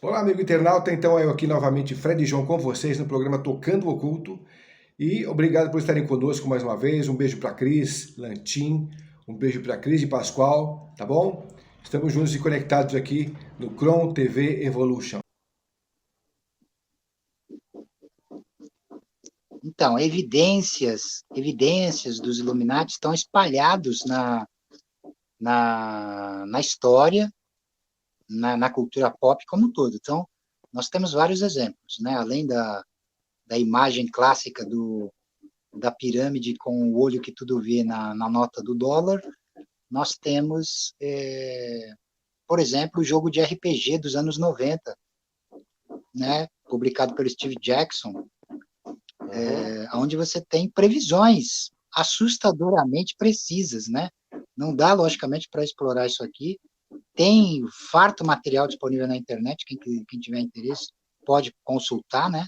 Olá, amigo internauta. Então, eu aqui novamente, Fred e João, com vocês no programa Tocando o Oculto. E obrigado por estarem conosco mais uma vez. Um beijo para Cris Lantim, um beijo para Cris e Pascoal, tá bom? Estamos juntos e conectados aqui no Cron TV Evolution. Então, evidências dos Illuminati estão espalhados na história, na cultura pop como um todo. Então, nós temos vários exemplos, né? Além da imagem clássica da pirâmide com o olho que tudo vê na nota do dólar, nós temos, por exemplo, o jogo de RPG dos anos 90, né? Publicado pelo Steve Jackson, onde você tem previsões assustadoramente precisas, né? Não dá, logicamente, para explorar isso aqui. Tem farto material disponível na internet, quem tiver interesse pode consultar, né?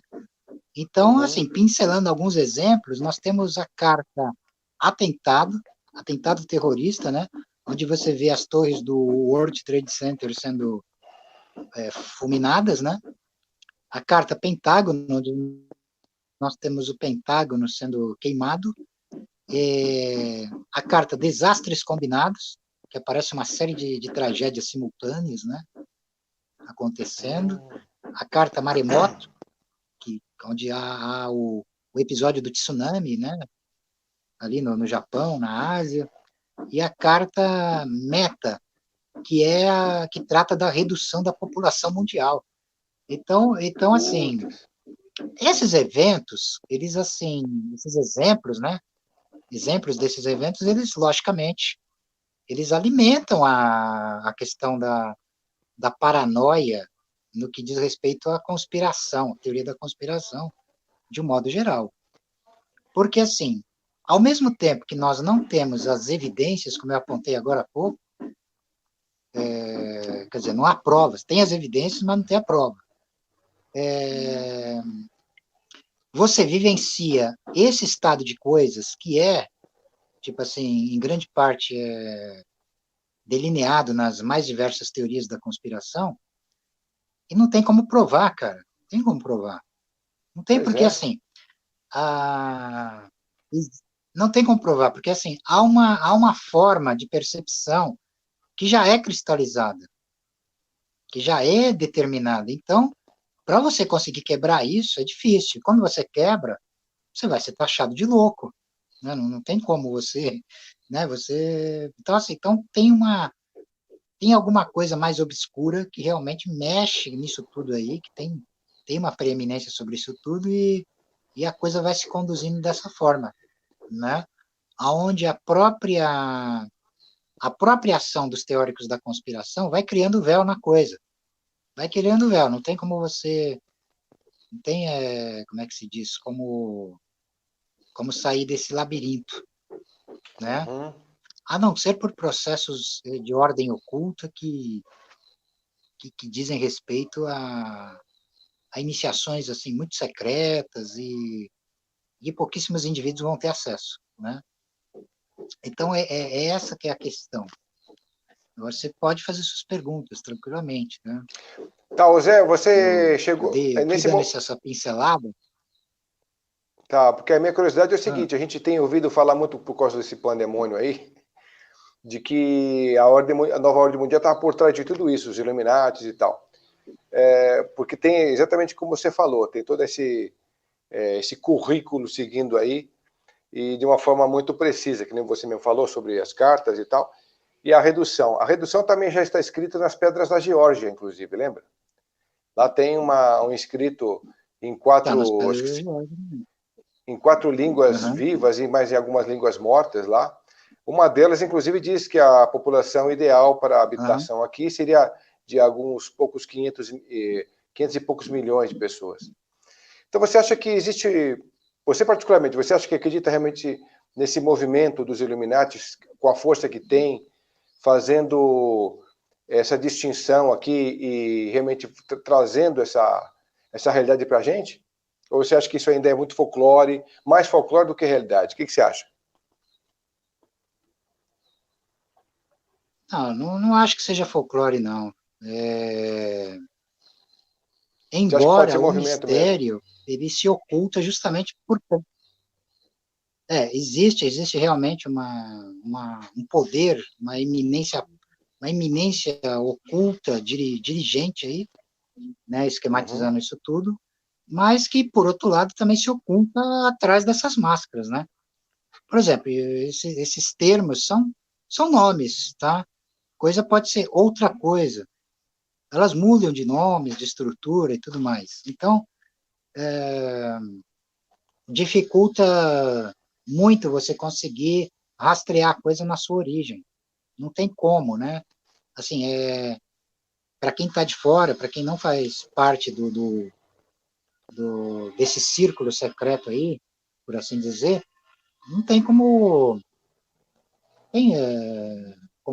Então, assim, pincelando alguns exemplos, nós temos a carta atentado terrorista, né? Onde você vê as torres do World Trade Center sendo fulminadas, né? A carta Pentágono, onde nós temos o Pentágono sendo queimado, a carta Desastres Combinados, que aparece uma série de tragédias simultâneas, né, acontecendo, a carta Maremoto, onde há o episódio do tsunami, né, ali no Japão, na Ásia, e a carta Meta, que que trata da redução da população mundial. Então assim, esses eventos, eles assim, esses exemplos, né, exemplos desses eventos, eles, logicamente, eles alimentam a questão da paranoia no que diz respeito à conspiração, teoria da conspiração, de um modo geral. Porque, assim, ao mesmo tempo que nós não temos as evidências, como eu apontei agora há pouco, quer dizer, não há provas, tem as evidências, mas não tem a prova. Você vivencia esse estado de coisas que tipo assim, em grande parte delineado nas mais diversas teorias da conspiração, e não tem como provar, cara. Não tem como provar. Não tem, porque assim, não tem como provar, porque assim, há uma forma de percepção que já é cristalizada, que já é determinada. Então, para você conseguir quebrar isso, é difícil. Quando você quebra, você vai ser taxado de louco. Né? Não tem como você, né? Então, assim, tem alguma coisa mais obscura que realmente mexe nisso tudo aí, que tem uma preeminência sobre isso tudo e a coisa vai se conduzindo dessa forma, né? Aonde a própria ação dos teóricos da conspiração vai criando véu na coisa, vai criando véu, não tem como você, não tem, como é que se diz, como sair desse labirinto, né? A não ser por processos de ordem oculta que dizem respeito a iniciações assim muito secretas e pouquíssimos indivíduos vão ter acesso, né? Então é essa que é a questão. Agora você pode fazer suas perguntas tranquilamente, né? Tá, Zé, você chegou Eu fui nesse dando momento. essa pincelada. Tá, porque a minha curiosidade é o seguinte: a gente tem ouvido falar muito por causa desse pandemônio aí, de que a nova ordem mundial está por trás de tudo isso, os Illuminatis e tal. Porque tem exatamente como você falou, tem todo esse currículo seguindo aí, e de uma forma muito precisa, que nem você mesmo falou sobre as cartas e tal, e a redução. A redução também já está escrita nas pedras da Geórgia, inclusive, lembra? Lá tem um escrito em Tá, nas quatro, acho pedras. que em 4 línguas vivas e mais em algumas línguas mortas lá. Uma delas, inclusive, diz que a população ideal para a habitação aqui seria de alguns poucos 500 e poucos milhões de pessoas. Então, você acha que existe, você particularmente, você acha que acredita realmente nesse movimento dos Illuminati, com a força que tem, fazendo essa distinção aqui e realmente trazendo essa realidade para a gente? Ou você acha que isso ainda é muito folclore, mais folclore do que realidade? O que você acha? Não acho que seja folclore, não. embora o mistério ele se oculta justamente por... existe realmente um poder, uma eminência oculta, dirigente aí, né, esquematizando isso tudo, mas que, por outro lado, também se oculta atrás dessas máscaras, né? Por exemplo, esses termos são nomes, tá? Coisa pode ser outra coisa. Elas mudam de nome, de estrutura e tudo mais. Então, dificulta muito você conseguir rastrear a coisa na sua origem. Não tem como, né? Assim, para quem está de fora, para quem não faz parte desse círculo secreto aí, por assim dizer, não tem como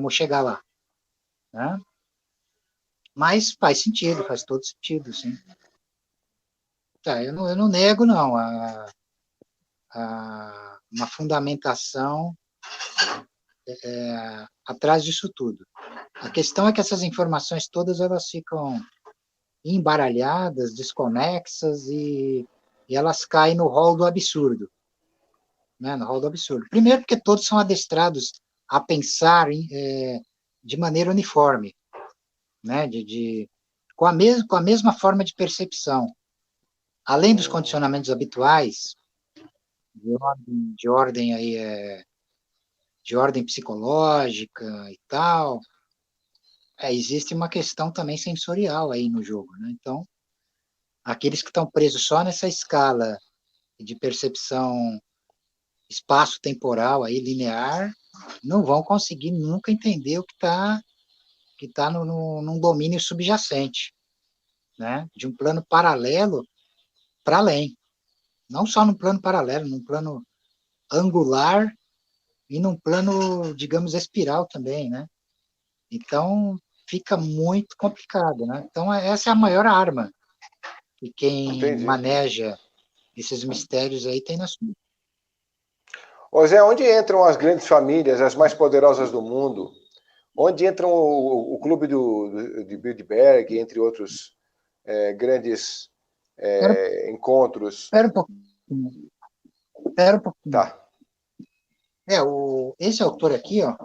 chegar lá, né? Mas faz sentido, faz todo sentido, sim. Tá, eu não nego, não, uma fundamentação atrás disso tudo. A questão é que essas informações todas elas ficam embaralhadas, desconexas e elas caem no rol do absurdo, né? No rol do absurdo. Primeiro porque todos são adestrados a pensar de maneira uniforme, né? Com a mesma forma de percepção. Além dos condicionamentos habituais, de ordem aí, de ordem psicológica e tal, existe uma questão também sensorial aí no jogo, né? Então, aqueles que estão presos só nessa escala de percepção espaço-temporal aí linear não vão conseguir nunca entender o que tá num domínio subjacente, né? De um plano paralelo para além. Não só num plano paralelo, num plano angular e num plano, digamos, espiral também, né? Então, fica muito complicado, né? Então, essa é a maior arma que quem maneja esses mistérios aí tem na sua. Ô Zé, onde entram as grandes famílias, as mais poderosas do mundo? Onde entram o clube de Bilderberg, entre outros grandes encontros? Espera um pouquinho. Espera um pouquinho. Tá. Esse autor aqui, ó,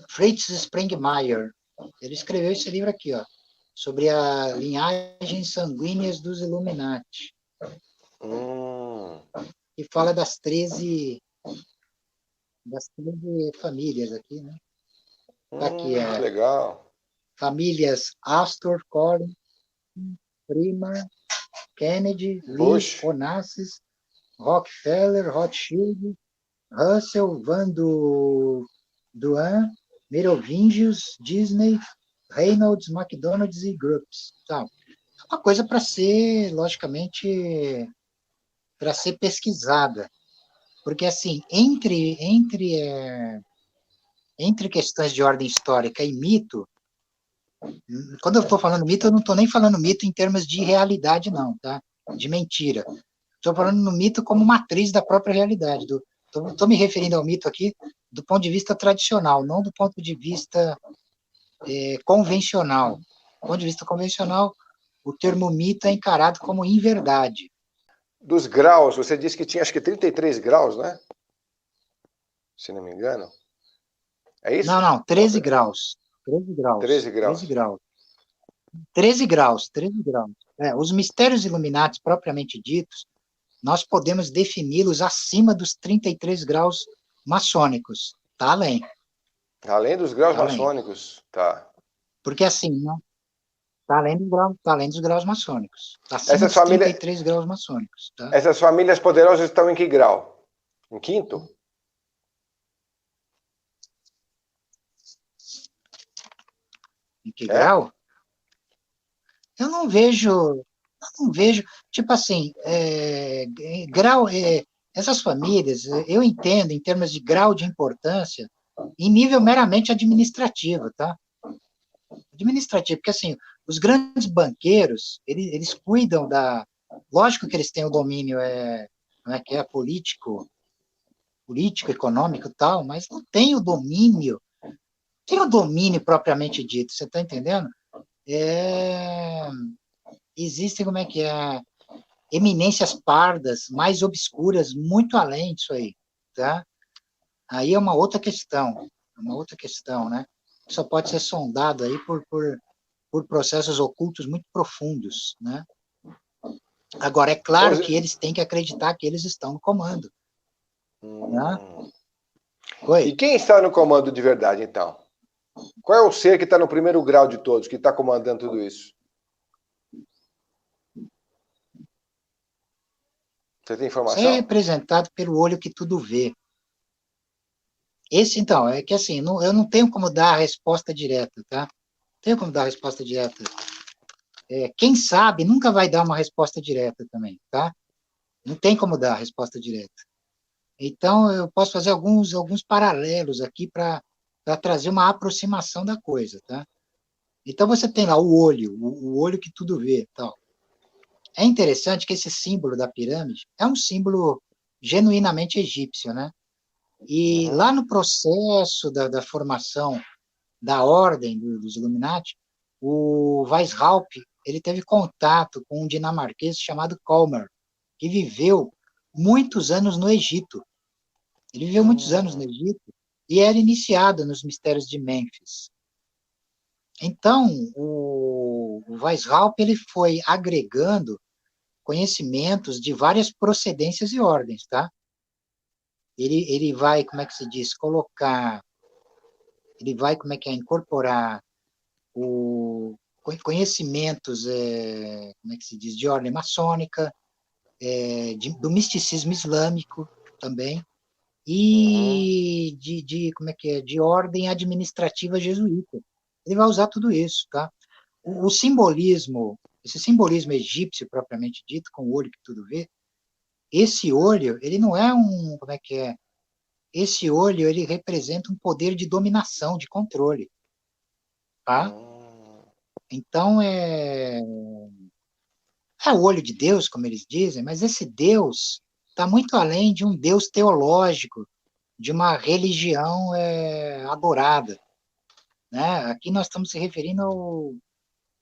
Fritz Springmeier, ele escreveu esse livro aqui, ó, sobre a linhagem sanguíneas dos Illuminati. E fala das 13 famílias aqui, né? Tá aqui, legal. Famílias Astor, Collins, Primer, Kennedy, Lee, Onassis, Rockefeller, Rothschild, Russell, Van Duan, Merovingius, Disney, Reynolds, McDonald's e Groups. Tá. É uma coisa para ser, logicamente, para ser pesquisada. Porque, assim, entre questões de ordem histórica e mito, quando eu estou falando mito, eu não estou nem falando mito em termos de realidade, não, tá? De mentira. Estou falando no mito como matriz da própria realidade. Estou me referindo ao mito aqui do ponto de vista tradicional, não do ponto de vista convencional. Do ponto de vista convencional, o termo mito é encarado como inverdade. Dos graus, você disse que tinha acho que 33 graus, né? Se não me engano. É isso? Não, 13 graus. 13 graus. 13 graus. 13 graus. 13 graus, 13 graus. Os mistérios Illuminati, propriamente ditos, nós podemos defini-los acima dos 33 graus maçônicos. Tá além. Além dos graus maçônicos, tá. Porque assim, não, tá além dos graus maçônicos. Tá acima dos 33 graus maçônicos. Tá? Essas famílias poderosas estão em que grau? Em quinto? Em que grau? Eu não vejo, tipo assim, grau, essas famílias, eu entendo em termos de grau de importância, em nível meramente administrativo, tá? Administrativo, porque assim, os grandes banqueiros, eles cuidam lógico que eles têm o domínio, que é político, econômico e tal, mas não tem o domínio tem o domínio propriamente dito, você está entendendo? Existem, como é que é, eminências pardas, mais obscuras, muito além disso aí, tá? Aí é uma outra questão, né? Só pode ser sondado aí por processos ocultos muito profundos, né? Agora, é claro que eles têm que acreditar que eles estão no comando. Né? E quem está no comando de verdade, então? Qual é o ser que está no primeiro grau de todos, que está comandando tudo isso? Você tem informação? Isso é representado pelo olho que tudo vê. Esse, então, é que assim, eu não tenho como dar a resposta direta, tá? Não tenho como dar a resposta direta. Quem sabe nunca vai dar uma resposta direta também, tá? Não tem como dar a resposta direta. Então, eu posso fazer alguns paralelos aqui para trazer uma aproximação da coisa, tá? Então, você tem lá o olho que tudo vê, tal. É interessante que esse símbolo da pirâmide é um símbolo genuinamente egípcio, né? E lá no processo da formação da ordem dos Illuminati, o Weishaupt, ele teve contato com um dinamarquês chamado Colmar, que viveu muitos anos no Egito. Ele viveu muitos anos no Egito e era iniciado nos mistérios de Mênfis. Então, o Weishaupt, ele foi agregando conhecimentos de várias procedências e ordens, tá? Ele vai, como é que se diz, ele vai, como é que é, incorporar conhecimentos, como é que se diz, de ordem maçônica, do misticismo islâmico também, e como é que é, de ordem administrativa jesuíta. Ele vai usar tudo isso, tá? O simbolismo, esse simbolismo egípcio propriamente dito, com o olho que tudo vê, esse olho, ele não é como é que é? Esse olho, ele representa um poder de dominação, de controle, tá? Então, é o olho de Deus, como eles dizem, mas esse Deus está muito além de um Deus teológico, de uma religião adorada, né? Aqui nós estamos se referindo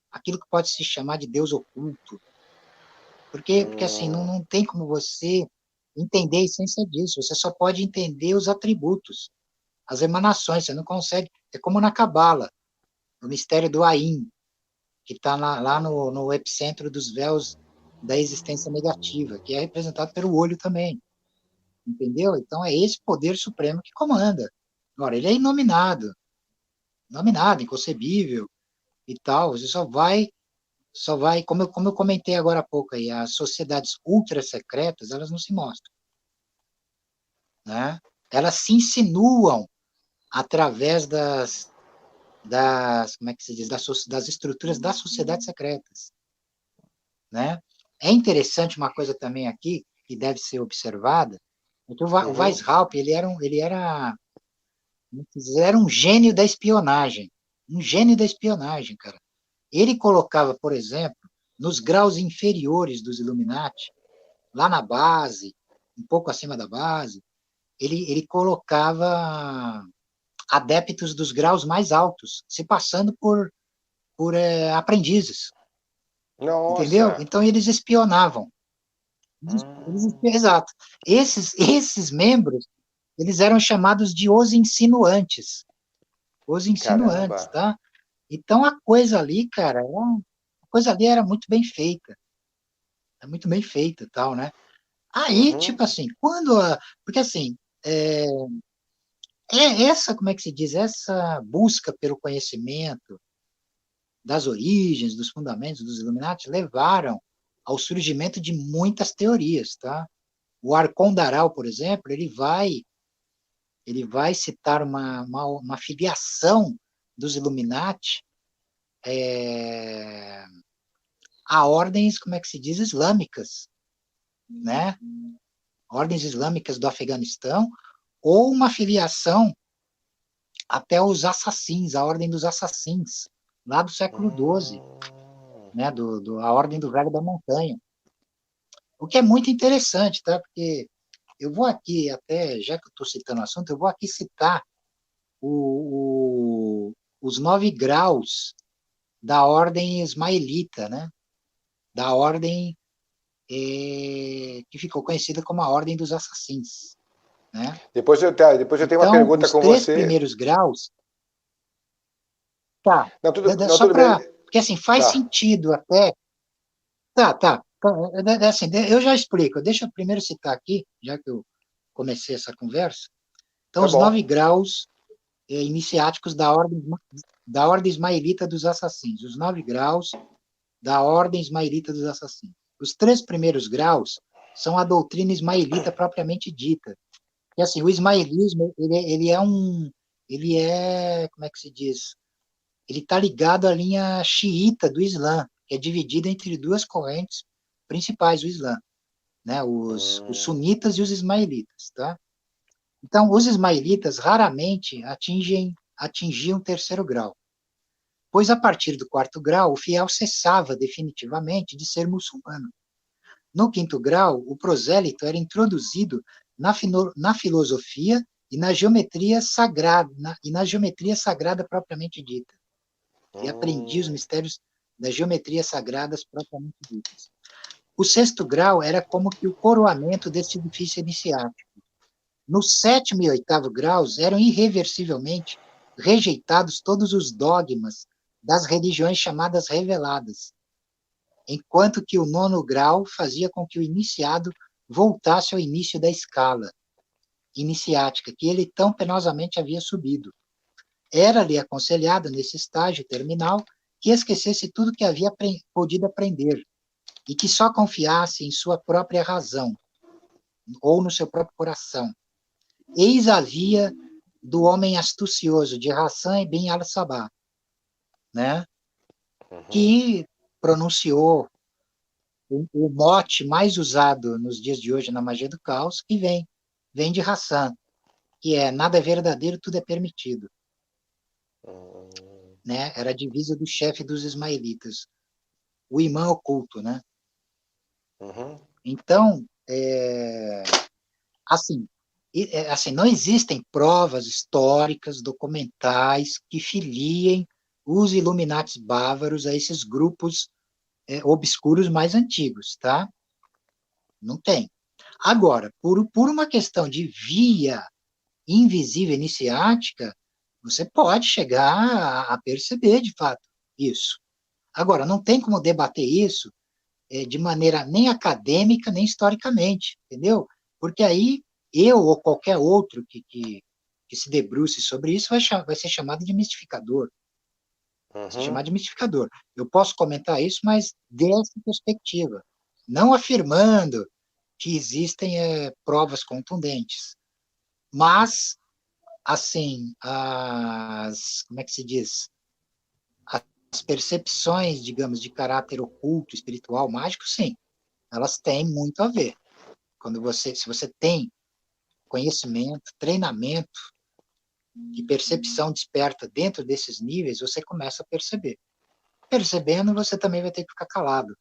àquilo que pode se chamar de Deus oculto, porque assim, não tem como você entender a essência disso, você só pode entender os atributos, as emanações, você não consegue, é como na Cabala, no mistério do Ain, que está lá no epicentro dos véus da existência negativa, que é representado pelo olho também, entendeu? Então é esse poder supremo que comanda. Agora, ele é inominado, inconcebível e tal, você só vai, como eu comentei agora há pouco aí, as sociedades ultra secretas, elas não se mostram, né? Elas se insinuam através como é que se diz, das estruturas das sociedades secretas, né? É interessante uma coisa também aqui, que deve ser observada, é que o Weishaupt, ele era um gênio da espionagem, cara. Ele colocava, por exemplo, nos graus inferiores dos Illuminati, lá na base, um pouco acima da base, ele colocava adeptos dos graus mais altos, se passando por aprendizes. Nossa. Entendeu? Então eles espionavam. Exato. Esses membros, eles eram chamados de os insinuantes. Os insinuantes, Caramba. tá? Então a coisa ali, cara, a coisa ali era muito bem feita. É muito bem feita, tal, né? Aí, tipo assim, porque assim, essa, como é que se diz? Essa busca pelo conhecimento das origens, dos fundamentos dos Illuminati, levaram ao surgimento de muitas teorias, tá? O Arcondaral, por exemplo, ele vai citar uma filiação dos Illuminati a ordens, como é que se diz, islâmicas, né? Ordens islâmicas do Afeganistão, ou uma filiação até os assassins, a ordem dos assassins, lá do século XII, né? A ordem do Velho da Montanha. O que é muito interessante, tá? Porque eu vou aqui, até, já que eu estou citando o assunto, eu vou aqui citar os 9 graus da ordem ismaelita, né? Da ordem que ficou conhecida como a Ordem dos Assassins. Né? Depois eu tenho uma Então, pergunta os com 3 você. primeiros graus... Tá, Não, não, só tudo bem. para... Porque, assim, faz Tá. sentido até... Tá. Assim, eu já explico. Deixa eu primeiro citar aqui, já que eu comecei essa conversa. Então, Tá os 9 bom. graus iniciáticos da ordem ismaelita dos assassinos. Os 9 graus da ordem ismaelita dos assassinos. Os 3 primeiros graus são a doutrina ismaelita propriamente dita. E assim, o ismaelismo, ele é, como é que se diz? Ele está ligado à linha xiita do Islã, que é dividida entre 2 correntes principais do Islã, né? Os sunitas e os ismaelitas, tá? Então, os ismaelitas raramente atingiam 3º grau, pois a partir do 4º grau, o fiel cessava definitivamente de ser muçulmano. No 5º grau, o prosélito era introduzido na filosofia e na geometria sagrada propriamente dita, e aprendia os mistérios das geometrias sagradas propriamente ditas. O 6º grau era como que o coroamento desse edifício iniciático. No 7º e 8º graus eram irreversivelmente rejeitados todos os dogmas das religiões chamadas reveladas, enquanto que o 9º grau fazia com que o iniciado voltasse ao início da escala iniciática, que ele tão penosamente havia subido. Era-lhe aconselhado, nesse estágio terminal, que esquecesse tudo que havia podido aprender e que só confiasse em sua própria razão ou no seu próprio coração. Eis a via do homem astucioso de Hassan ibn al-Sabah, né? Que pronunciou o mote mais usado nos dias de hoje na magia do caos, que vem de Hassan, que é nada é verdadeiro, tudo é permitido. Né? Era a divisa do chefe dos ismaelitas, o imã oculto, né? Então, assim, não existem provas históricas, documentais, que filiem os Illuminatis bávaros a esses grupos obscuros mais antigos, tá? Não tem. Agora, por uma questão de via invisível iniciática, você pode chegar a perceber, de fato, isso. Agora, não tem como debater isso de maneira nem acadêmica, nem historicamente, entendeu? Porque aí eu ou qualquer outro que se debruce sobre isso vai ser chamado de mistificador. Vai ser chamado de mistificador. Eu posso comentar isso, mas dessa perspectiva, não afirmando que existem provas contundentes, mas, assim, como é que se diz? As percepções, digamos, de caráter oculto, espiritual, mágico, sim, elas têm muito a ver. Se você tem conhecimento, treinamento e percepção desperta dentro desses níveis, você começa a perceber. Percebendo, você também vai ter que ficar calado.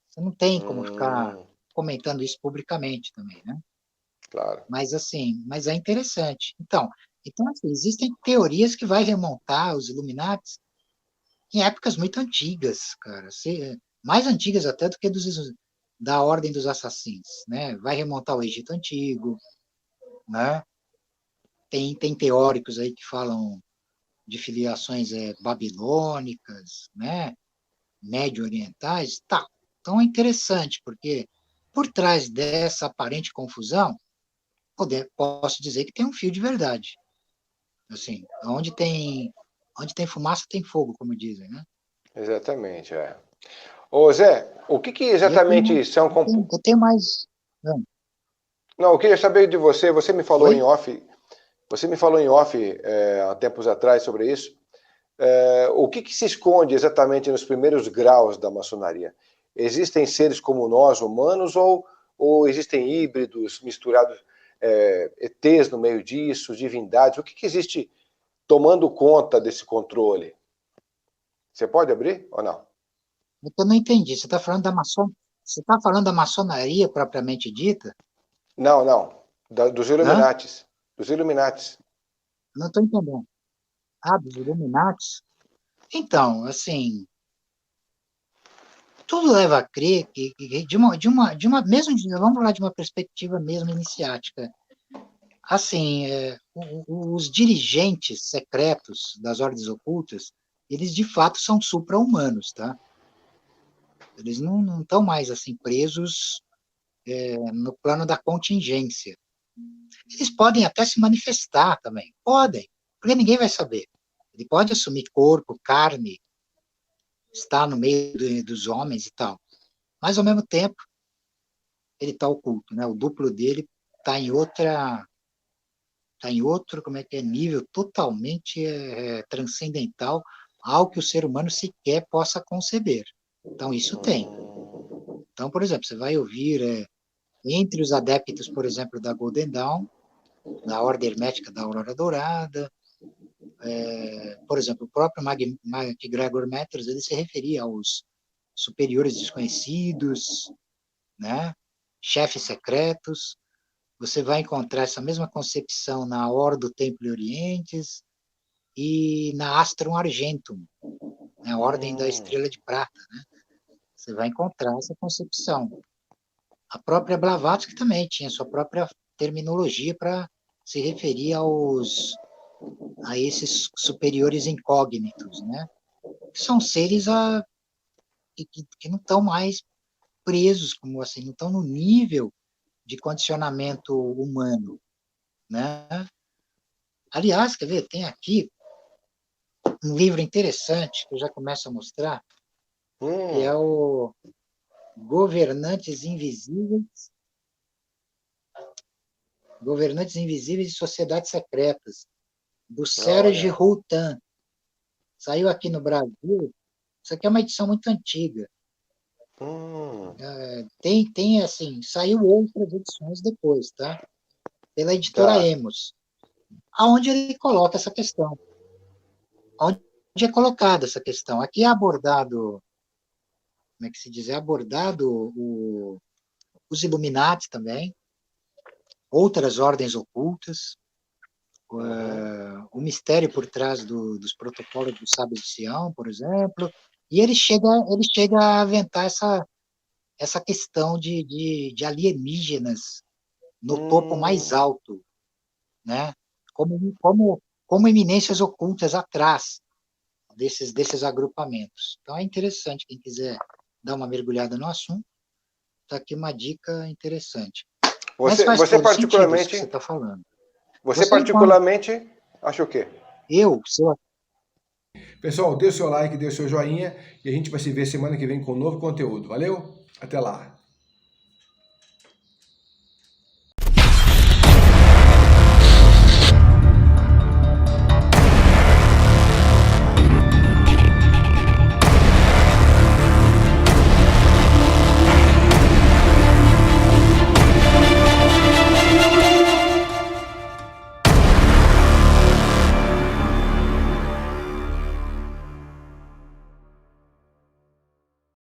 Você não tem como ficar comentando isso publicamente também, né? Claro. Mas, assim, é interessante. Então assim, existem teorias que vai remontar os Illuminati em épocas muito antigas, cara. Mais antigas até do que da Ordem dos Assassinos, né? Vai remontar ao Egito Antigo, né? Tem teóricos aí que falam de filiações babilônicas, né? Médio-orientais, tá. Então é interessante, porque por trás dessa aparente confusão, posso dizer que tem um fio de verdade. Assim, onde tem fumaça, tem fogo, como dizem, né? Exatamente, Ô, Zé, o que exatamente são... Eu tenho mais... Não, eu queria saber de você, você me falou Oi? em off há tempos atrás sobre isso. O que se esconde exatamente nos primeiros graus da maçonaria? Existem seres como nós, humanos, ou existem híbridos misturados, ETs no meio disso, divindades? O que existe tomando conta desse controle? Você pode abrir ou não? Eu não entendi. Você está falando Você está falando da maçonaria propriamente dita? Não. Dos Illuminatis. Dos Illuminatis. Não estou entendendo. dos Illuminati. Então, assim, tudo leva a crer que mesmo, vamos falar de uma perspectiva mesmo iniciática, assim, os dirigentes secretos das ordens ocultas, eles de fato são supra-humanos, tá? Eles não estão mais assim presos no plano da contingência. Eles podem até se manifestar também, podem, porque ninguém vai saber. Ele pode assumir corpo, carne, estar no meio dos homens e tal, mas ao mesmo tempo ele está oculto, né? O duplo dele está em outro, como é que é, nível totalmente transcendental, ao que o ser humano sequer possa conceber. Então, isso tem. Então, por exemplo, você vai ouvir entre os adeptos, por exemplo, da Golden Dawn, da Ordem Hermética da Aurora Dourada, por exemplo, o próprio MacGregor Matters, ele se referia aos superiores desconhecidos, né? Chefes secretos. Você vai encontrar essa mesma concepção na Ordo Templi Orientis e na Astrum Argentum, né? A Ordem da Estrela de Prata, né? Você vai encontrar essa concepção. A própria Blavatsky também tinha sua própria terminologia para se referir a esses superiores incógnitos, né? Que são seres que não estão mais presos, como assim, não estão no nível de condicionamento humano, né? Aliás, quer ver, tem aqui um livro interessante que eu já começo a mostrar, que é o Governantes Invisíveis e Sociedades Secretas, do Serge Routin. Saiu aqui no Brasil. Isso aqui é uma edição muito antiga. Tem assim, saiu outras edições depois, tá? Pela editora Emos. Aonde ele coloca essa questão. Onde é colocada essa questão. Aqui é abordado, como é que se diz? É abordado os Illuminati também, outras ordens ocultas, o mistério por trás dos protocolos do Sábio de Sião, por exemplo, e ele chega a aventar essa questão de alienígenas no topo mais alto, né? Como eminências ocultas atrás desses agrupamentos. Então é interessante, quem quiser dar uma mergulhada no assunto, está aqui uma dica interessante. Você particularmente, isso que você está falando. Você particularmente acha o quê? Pessoal, dê o seu like, dê o seu joinha e a gente vai se ver semana que vem com um novo conteúdo. Valeu? Até lá!